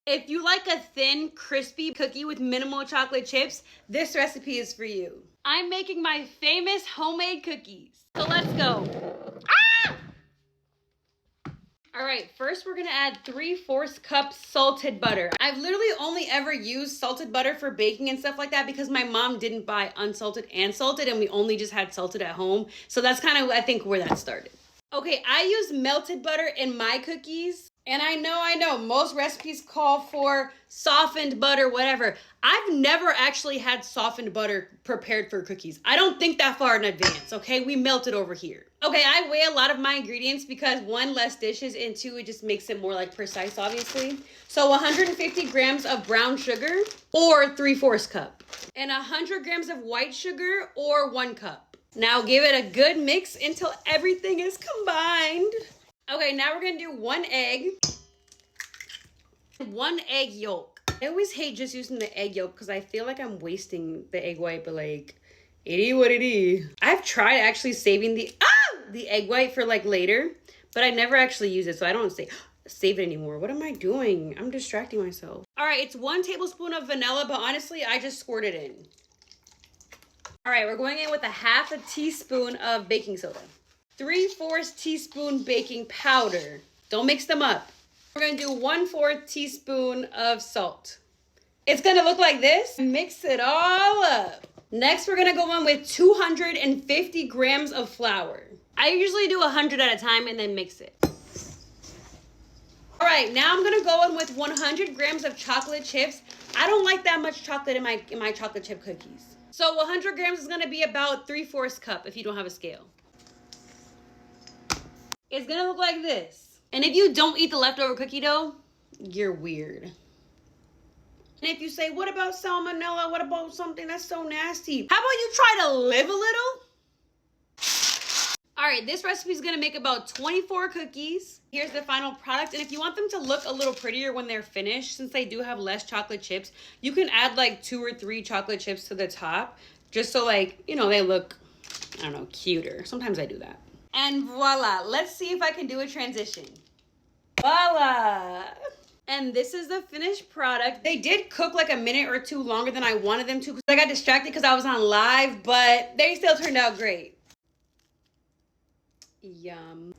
If you like a thin, crispy cookie with minimal chocolate chips, this recipe is for you. I'm making my famous homemade cookies. So let's go. Ah! All right, first we're gonna add 3/4 cups salted butter. I've literally only ever used salted butter for baking and stuff like that because my mom didn't buy unsalted and salted and we only just had salted at home. So that's kind of, I think, where that started. Okay, I use melted butter in my cookies. And I know, most recipes call for softened butter, whatever. I've never actually had softened butter prepared for cookies. I don't think that far in advance, okay? We melt it over here. Okay, I weigh a lot of my ingredients because one, less dishes, and two, it just makes it more like precise, obviously. So 150 grams of brown sugar or 3/4 cup. And 100 grams of white sugar or 1 cup. Now give it a good mix until everything is combined. Okay, now we're gonna do 1 egg, 1 egg yolk. I always hate just using the egg yolk because I feel like I'm wasting the egg white, but like, it is what it is. I've tried actually saving the egg white for like later, but I never actually use it, so I don't save it anymore. What am I doing? I'm distracting myself. All right, it's 1 tablespoon of vanilla, but honestly, I just squirt it in. All right, we're going in with 1/2 teaspoon of baking soda. 3/4 teaspoon baking powder. Don't mix them up. We're gonna do 1/4 teaspoon of salt. It's gonna look like this. Mix it all up. Next, we're gonna go on with 250 grams of flour. I usually do 100 at a time and then mix it. All right, now I'm gonna go in with 100 grams of chocolate chips. I don't like that much chocolate in my chocolate chip cookies. So 100 grams is gonna be about 3/4 cup if you don't have a scale. It's gonna look like this. And if you don't eat the leftover cookie dough, you're weird. And if you say, what about salmonella? What about something that's so nasty? How about you try to live a little? All right, this recipe is gonna make about 24 cookies. Here's the final product. And if you want them to look a little prettier when they're finished, since they do have less chocolate chips, you can add like 2 or 3 chocolate chips to the top, just so like, you know, they look, I don't know, cuter. Sometimes I do that. And voila, let's see if I can do a transition. Voila. And this is the finished product. They did cook like a minute or 2 longer than I wanted them to because I got distracted because I was on live, but they still turned out great. Yum.